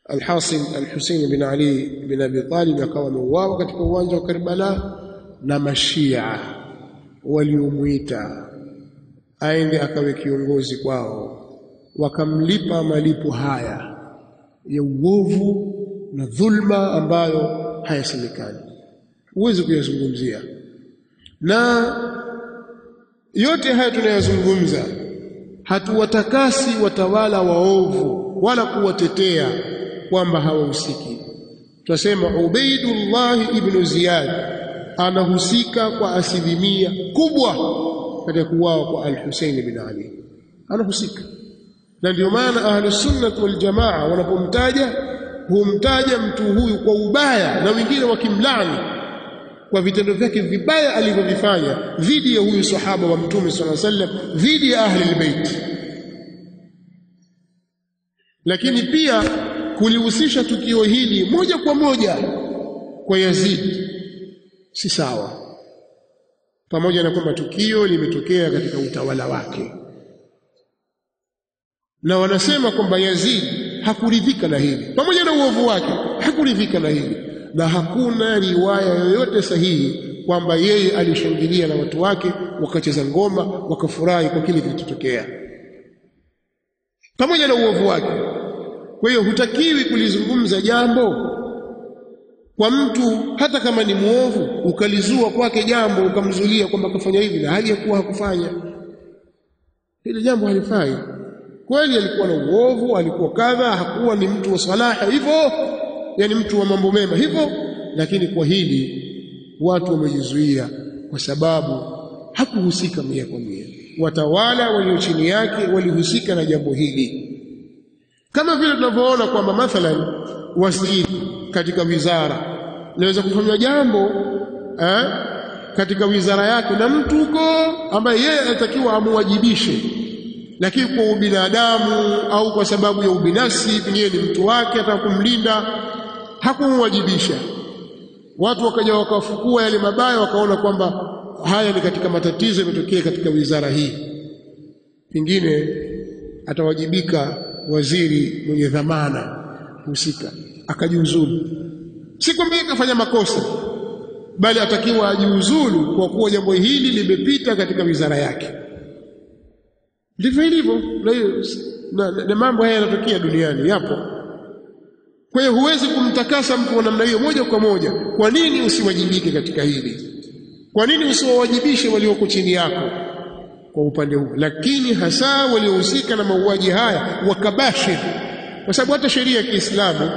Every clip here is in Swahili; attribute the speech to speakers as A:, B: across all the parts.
A: Al-Hasan al-Husayn bin Ali bin Abi Talib akawa ameuawa katika uwanja wa Karbala, na mashia waliomuita aende akawe kiongozi kwao, wakamlipa malipo haya ya uovu na dhulma ambayo hayasemekani, huwezi kuyazungumzia. Na yote haya tunayazungumza, hatuwatakasi watawala waovu wala kuwatetea kwamba hawahusiki. Tunasema Ubaidullah ibn Ziyad anahusika kwa asilimia kubwa katika kuuawa kwa Al-Husayn bin Ali, anahusika. Na ndio maana Ahlus Sunnah wal Jamaa wanapomtaja humtaja mtu huyu kwa ubaya, na wengine wakimlani kwa vitendo vyake vibaya alivyovifanya dhidi ya huyu sahaba wa Mtume sallallahu alaihi wasallam, dhidi ya ahli albayt. Lakini pia kulihusisha tukio hili moja kwa moja kwa Yazid si sawa, pamoja na kwamba tukio limetokea katika utawala wake. Na wanasema kwamba Yazid hakuridhika na hili, pamoja na uovu wake hakuridhika na hili, na hakuna riwaya yoyote sahihi kwamba yeye alishangilia na watu wake wakacheza ngoma wakafurahi kwa kile kilichotokea, pamoja na uovu wake. Kwa hiyo hutakiwi kulizungumza jambo kwa mtu hata kama ni muovu, ukalizua kwake jambo ukamzulia kwamba kafanya hivi na hali ya kuwa hakufanya. Hili jambo halifai. Kweli alikuwa na uovu, alikuwa kadha, hakuwa ni mtu wa salaha hivyo, yani mtu wa mambo mema hivyo, lakini kwa hili watu wamejizuia kwa sababu hakuhusika mia kwa mia. Watawala walio chini yake walihusika na jambo hili, kama vile tunavyoona kwamba mathalan waziri katika wizara inaweza kufanya jambo katika wizara yake na mtu huko ambaye yeye anatakiwa amuwajibishe, lakini kwa ubinadamu au kwa sababu ya ubinafsi, pengine ni mtu wake ataka kumlinda, hakumwajibisha. Watu wakaja wakafukua yale mabaya, wakaona kwamba haya ni katika matatizo yametokea katika wizara hii, pengine atawajibika waziri mwenye dhamana husika, akajiuzulu. Si kwamba yeye kafanya makosa, bali atakiwa ajiuzulu kwa kuwa jambo hili limepita katika wizara yake. Ndivyo ilivyo, na mambo haya yanatokea duniani, yapo. Kwa hiyo huwezi kumtakasa mtu wa namna hiyo moja kwa moja. Kwa nini usiwajibike katika hili? Kwa nini usiwajibishe walioko chini yako kwa upande huu? Lakini hasa waliohusika na mauaji haya wakabashir, kwa sababu hata sheria ya Kiislamu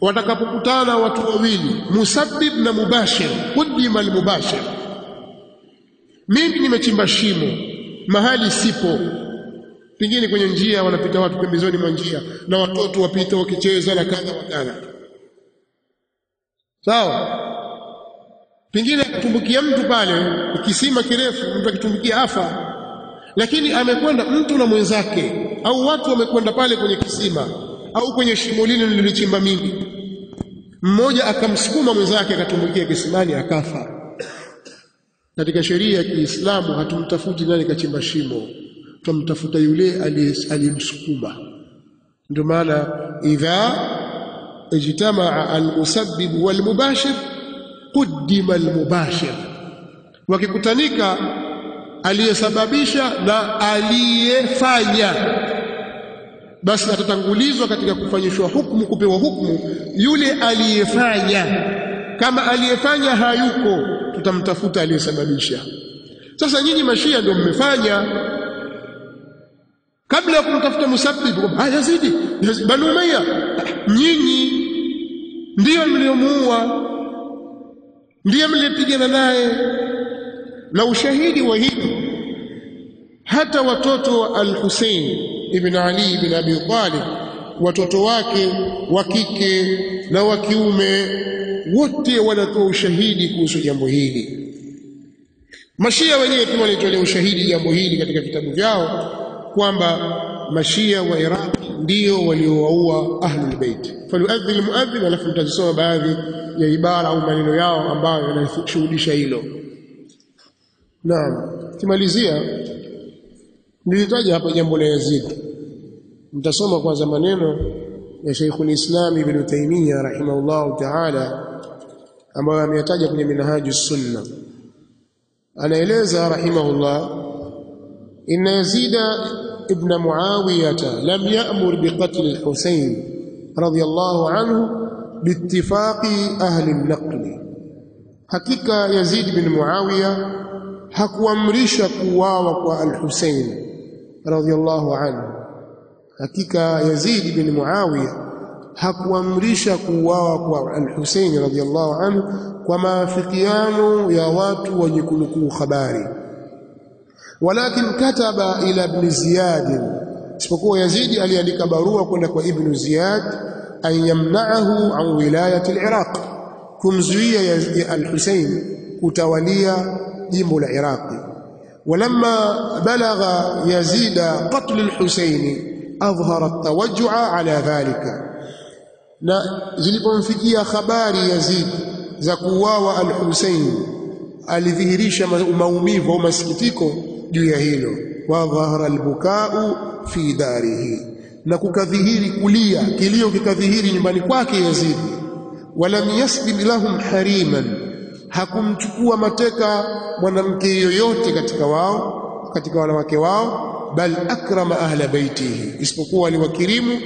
A: watakapokutana watu wawili, musabbib na mubashir, qudima al-mubashir. Mimi nimechimba shimo mahali sipo, pengine kwenye njia wanapita watu pembezoni mwa njia na watoto wapita wakicheza na kadha wa kadha, sawa. Pengine akatumbukia mtu pale, kisima kirefu, mtu akitumbukia afa, lakini amekwenda mtu na mwenzake, au watu wamekwenda pale kwenye kisima au kwenye shimo lile lililochimba mingi, mmoja akamsukuma mwenzake akatumbukia kisimani akafa. Katika sheria ya Kiislamu hatumtafuti nani kachimba shimo, tumtafuta yule aliyemsukuma. Ndio maana idha ijtamaa almusabbib walmubashir quddima almubashir, wakikutanika aliyesababisha na aliyefanya, basi atatangulizwa katika kufanyishwa hukumu, kupewa hukumu yule aliyefanya. Kama aliyefanya hayuko, tutamtafuta aliyesababisha. Sasa nyinyi mashia ndio mmefanya, kabla ya kumtafuta musabbib Yazidi Banu Umayya, nyinyi ndio mliomuua, ndiye mlipigana naye. Na ushahidi wa hili, hata watoto wa Al-Husayn ibn Ali ibn Abi Talib, watoto wake wa kike na wa kiume, wote wanatoa ushahidi kuhusu jambo hili. Mashia wenyewe pia walitolea ushahidi jambo hili katika vitabu vyao kwamba mashia wa Iraq ndio waliowaua ahlul bait. Falyuadhdhi almuadhdhin, alafu mtazisoma baadhi ya ibara au maneno yao ambayo yanashuhudia hilo. Naam, kimalizia nilitaja hapa jambo la Yazid. Mtasoma kwanza maneno ya Sheikh al-Islam Ibn Taymiyyah rahimahullah ta'ala, ambayo ameyataja kwenye Minhajus Sunnah. Anaeleza rahimahullah, inna Yazid ibn Muawiyah lam ya'mur biqatl al-Husayn radiyallahu anhu biittifaqi ahli an-naql. Hakika Yazid bin Muawiyah hakuamrisha kuuawa kwa al-Husayn radiyallahu anhu. Hakika Yazid bin Muawiyah hakuamrisha kuuawa kwa al-Husayn radiyallahu anhu kwa maafikiano ya watu wenye kunukuu habari, walakin kataba ila ibn Ziyad, isipokuwa Yazid aliandika barua kwenda kwa ibn Ziyad an yamna'ahu an wilayati al-Iraq, kumzuia al-Husayn kutawalia jimbo la Iraqi. Walamma balagha Yazid qatl al-Husayn adhhara at-tawajju'a ala dhalika, na zilipomfikia habari Yazid za kuuawa al-Husayn alidhihirisha maumivu au masikitiko juu ya hilo. Wa dhahara al-buka'u fi darihi, na kukadhihiri kulia, kilio kikadhihiri nyumbani kwake Yazid. Walam yasbib lahum hariman, hakumchukua mateka mwanamke yoyote katika wanawake wao, bal akrama ahla baitihi, isipokuwa aliwakirimu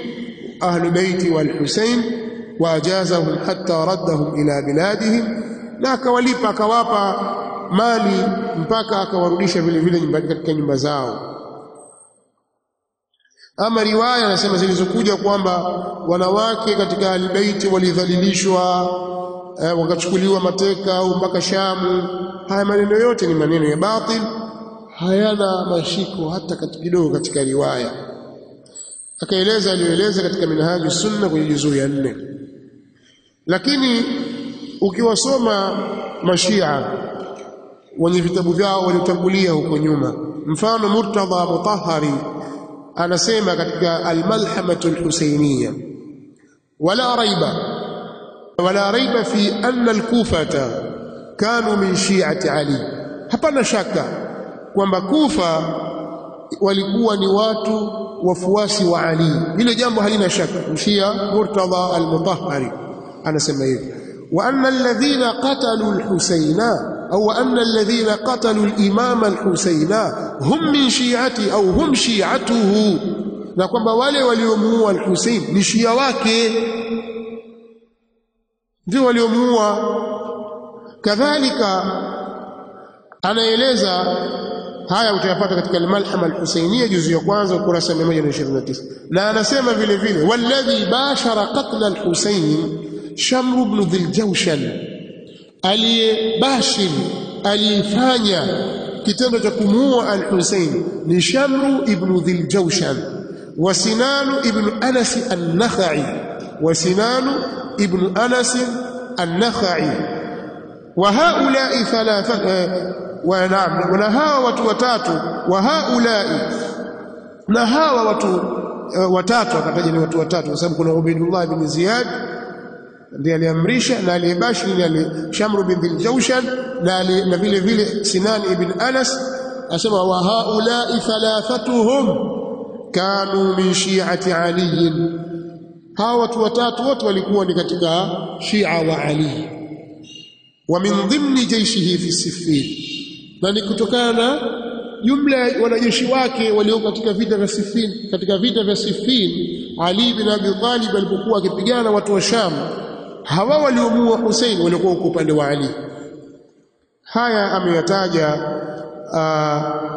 A: ahlu baiti wal Husayn, wa ajazahum hatta raddahum ila biladihim, na akawalipa akawapa mali mpaka akawarudisha vile vile nyumbani katika nyumba zao. Ama riwaya anasema zilizokuja kwamba wanawake katika albaiti walidhalilishwa, wakachukuliwa mateka au mpaka Shamu, haya maneno yote ni maneno ya batil, hayana mashiko hata kidogo katika riwaya. Akaeleza aliyoeleza katika Minhajus Sunnah kwenye juzuu ya 4. Lakini ukiwasoma mashia wenye vitabu vyao waliotangulia huko nyuma, mfano Murtadha Mutahhari anasema katika Al-Malhamatul Husayniyya, wala raiba fi anna al-Kufata kanu min shi'ati Ali, hapana shaka kwamba Kufa walikuwa ni watu wafuasi wa Ali, hilo jambo halina shaka. Mshia Murtadha al-Mutahhari anasema hivi, wa anna alladhina qatalu al-Husayna au anna alladhina qatalu al-imam al-Husayna hum min shi'ati au hum shi'atuhu, na kwamba wale waliomuua al-Husayn ni shia wake, ndio waliomuua. Kadhalika anaeleza haya, utayapata katika al-Malhama al-Husayniyya juzu ya kwanza ukurasa 129, na anasema vile vile walladhi bashara qatl al-Husayn Shamr ibn Dhiljawshan, aliyefanya kitendo cha kumuua al-Husayn ni Shamr ibn Dhiljawshan wa Sinan ibn Anas an-Nakhai, wa haula'i thalatha ونعم ونهاwa watu watatu, wa haulai, na hawa watu watatu akataja ni watu watatu kwa sababu kuna Ubaydullah bin Ziyad ndiye aliamrisha, na aliyebashiri ni Shamr bin Dhiljawshan, na vile vile Sinan ibn Anas. Asema wa haulai thalathatuhum kanu min shi'ati Ali, hawa watu watatu wote walikuwa ni katika Shia wa Ali. Wa min dhimni jayshihi fi Siffin, na ni kutokana na jumla ya wanajeshi wake walio katika vita vya Siffin. Katika vita vya Siffin, Ali bin Abi Talib alipokuwa akipigana watu wa Sham, hawa waliomuua Hussein walikuwa kwa upande wa Ali. Haya ameyataja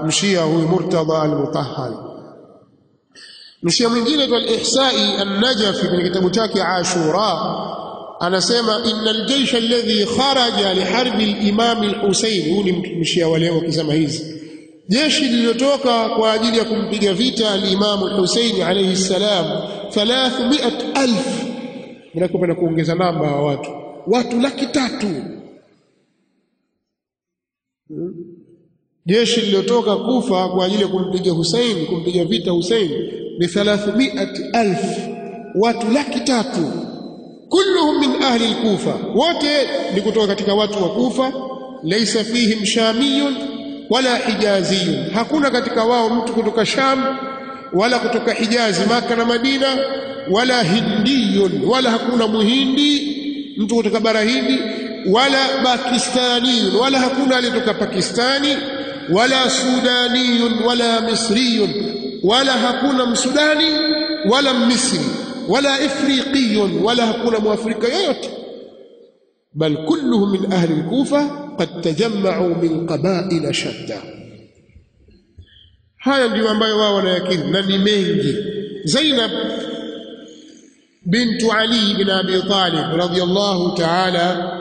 A: mshia huyu Murtadha al-Mutahhari. Mshia mwingine kwa al-Ihsa'i an-Najafi kwenye kitabu chake Ashura anasema innal jaysh alladhi kharaja li harbi al-imam al-Husayn, huyu ni mshia wale wakisema hizi, jeshi lililotoka kwa ajili ya kumpiga vita al-imam al-Husayn alayhi salam 300,000. Mnakopenda kuongeza namba wa watu 300,000. Jeshi lililotoka Kufa kwa ajili ya kumpiga Hussein, kumpiga vita Hussein ni 300,000, watu 300,000. Kulluhum min ahli al-Kufa, wote ni kutoka katika watu wa Kufa. Laysa fihim shamiyun wala hijaziyun, hakuna katika wao mtu kutoka Sham wala kutoka Hijazi, Maka na Madina, wala hindiyun, wala hakuna muhindi mtu kutoka bara Hindi, wala pakistaniyun, wala hakuna aliyetoka Pakistani, wala sudaniyun, wala misriyun, wala hakuna msudani wala misri, wala ifriqiyun, wala hakuna muafrika yoyote, bal kulluhum min ahli al-Kufa qad tajamma'u min qaba'il shatta. Haya ndio ambayo wao wanayakini na ni mengi. Zainab bintu Ali bin Abi Talib radhiyallahu ta'ala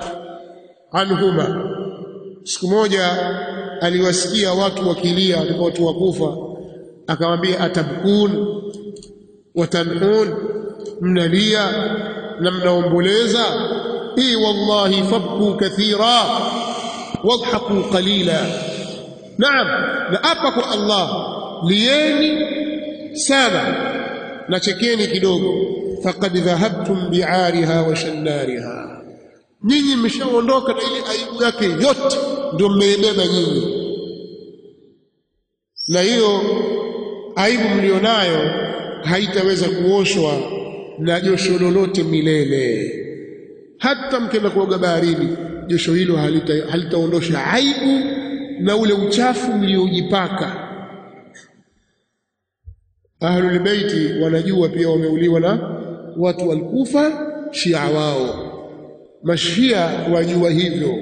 A: anhuma, siku moja aliwasikia watu wakilia, watu wa Kufa, akamwambia atabkun wa tanhun, mnalia na mnaomboleza? Wallahi fabku kathira wadhaku qalila. Naam, na apa kwa Allah, lieni sana na chekeni kidogo. Faqad dhahabtum bi'ariha wa shannariha, nyinyi mmeshaondoka na ile aibu yake yote, ndio mmeibeba nyinyi, na hiyo aibu mlionayo haitaweza kuoshwa na josho lolote milele. Hata mkienda kuoga baharini, josho hilo halitaondosha aibu na ule uchafu mliojipaka. Ahlul Baiti wanajua pia wameuliwa na watu walikufa, Shia wao, mashia wajua hivyo.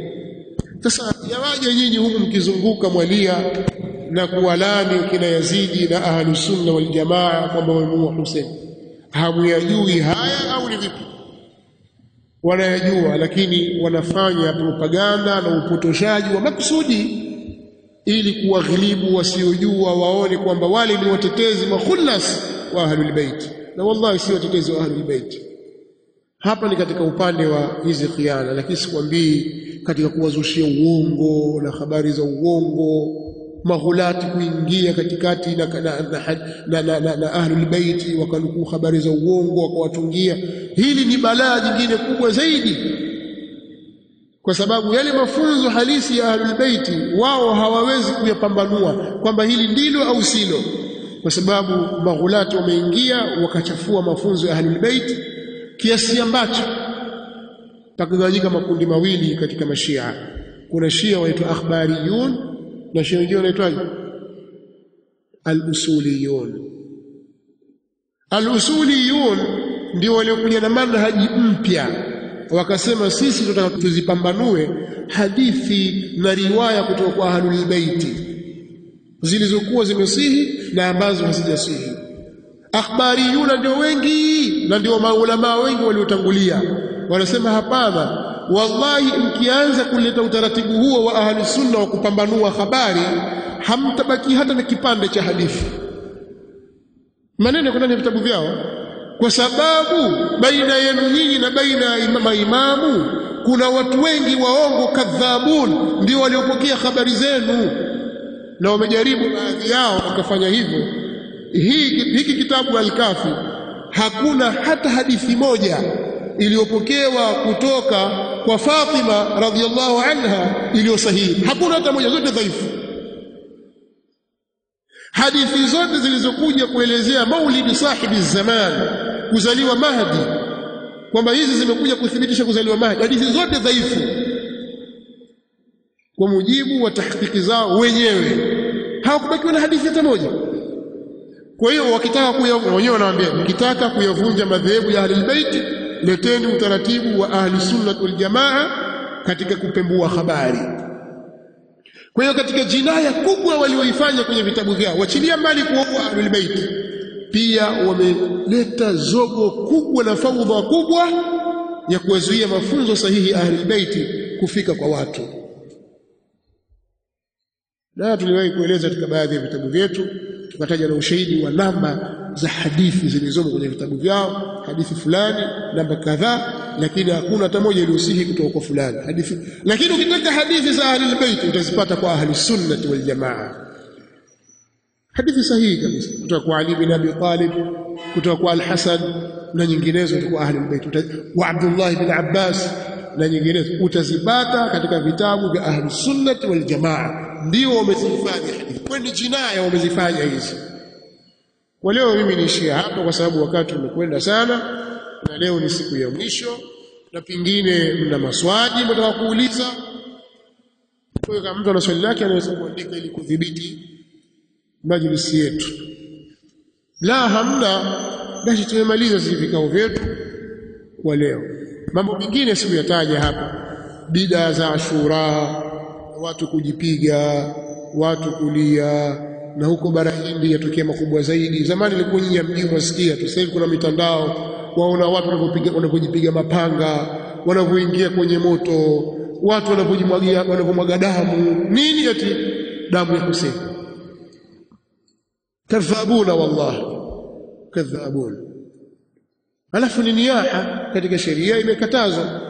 A: Sasa yawaje nyinyi huku mkizunguka mwalia na kuwalani kina Yazidi na Ahlus Sunna wal Jamaa kwamba wamemuua Hussein? Hamuyajui haya au ni vipi? Wanayajua, lakini wanafanya propaganda na upotoshaji wa makusudi ili kuwaghilibu wasiojua, waone kwamba wale ni watetezi makhulas wa Ahlul Bait, na wallahi si watetezi wa Ahlul Bait. Hapa ni katika upande wa hizi khiana, lakini sikwambii katika kuwazushia uongo na habari za uongo, maghulati kuingia katikati na Ahlul Bait wakanukuu habari za uongo wakawatungia. Hili ni balaa jingine kubwa zaidi, kwa sababu yale mafunzo halisi ya Ahlul Bait wao hawawezi kuyapambanua kwamba hili ndilo au silo, kwa sababu maghulati wameingia wakachafua mafunzo ya Ahlul Bait kiasi ambacho takugawanyika makundi mawili katika mashia. Kuna Shia waitwa akhbariyun na Shia wengine wanaitwa al-usuliyun. Al-usuliyun ndio waliokuja na manhaji mpya, wakasema sisi tunataka tuzipambanue hadithi na riwaya kutoka kwa Ahlul Bait zilizokuwa zimesihi na ambazo hazijasihi. Akhbariyuna ndio wengi na ndio maulama wengi waliotangulia wanasema hapana, wallahi mkianza kuleta utaratibu huo wa Ahlus Sunna wa kupambanua habari, hamtabaki hata na kipande cha hadithi. Maneno yako ndani ya vitabu vyao, kwa sababu baina yenu nyinyi na baina ya maimamu kuna watu wengi waongo, kadhabun, ndio waliopokea habari zenu, na wamejaribu baadhi yao wakafanya hivyo. Hiki kitabu Al-Kafi hakuna hata hadithi moja iliyopokewa kutoka kwa Fatima radhiallahu anha iliyo sahihi, hakuna hata moja, zote dhaifu. Hadithi zote zilizokuja kuelezea maulidi sahibi zaman, kuzaliwa Mahdi, kwamba hizi zimekuja kuthibitisha kuzaliwa Mahdi, hadithi zote dhaifu kwa mujibu wa tahqiqi zao wenyewe, hawakubakiwa na hadithi hata moja. Kwa hiyo wakitaka wenyewe wanawaambia, mkitaka kuyavunja madhehebu ya Ahlul Bait, leteni utaratibu wa Ahlus Sunnah wal Jamaa katika kupembua habari. Kwa hiyo katika jinaya kubwa walioifanya kwenye vitabu vyao, wachilia mbali kuua Ahlul Bait, pia wameleta zogo kubwa na fawdha kubwa ya kuwazuia mafunzo sahihi Ahlul Bait kufika kwa watu. Na tuliwahi kueleza katika baadhi ya vitabu vyetu, tukataja na ushahidi wa namba za hadithi zilizomo kwenye vitabu vyao, hadithi fulani namba kadhaa, lakini hakuna hata moja iliyosihi kutoka kwa fulani hadithi. Lakini ukitaka hadithi za Ahlul Bait utazipata kwa Ahlus Sunnah wal Jamaa, hadithi sahihi kabisa kutoka kwa Ali bin Abi Talib, kutoka kwa Al-Hasan na nyinginezo kutoka kwa Ahlul Bait, wa Abdullah bin Abbas na nyinginezo utazipata katika vitabu vya Ahlus Sunnah wal Jamaa. Ndio wamezifanya hadithi, kwani jinaya wamezifanya hizi. Kwa leo mimi niishia hapa kwa sababu wakati umekwenda sana, na leo ni siku ya mwisho, na pengine mna maswali mtaka kuuliza. Kwa hiyo kama mtu ana swali lake anaweza kuandika ili kudhibiti majlisi yetu. La hamna, basi tumemaliza sisi vikao vyetu kwa leo. Mambo mengine sikuyataja hapa, bidaa za Ashura, watu kujipiga, watu kulia, na huko bara Hindi yatokea makubwa zaidi. Zamani ilikuwa nyinyi mjini mwasikia tu, sasa hivi kuna mitandao, waona watu wanapojipiga mapanga, wanapoingia kwenye moto, watu wanapomwaga damu. Nini ati damu ya Hussein? Kadhabuna, wallahi kadhabuna. Alafu ni niyaha katika sheria imekatazwa.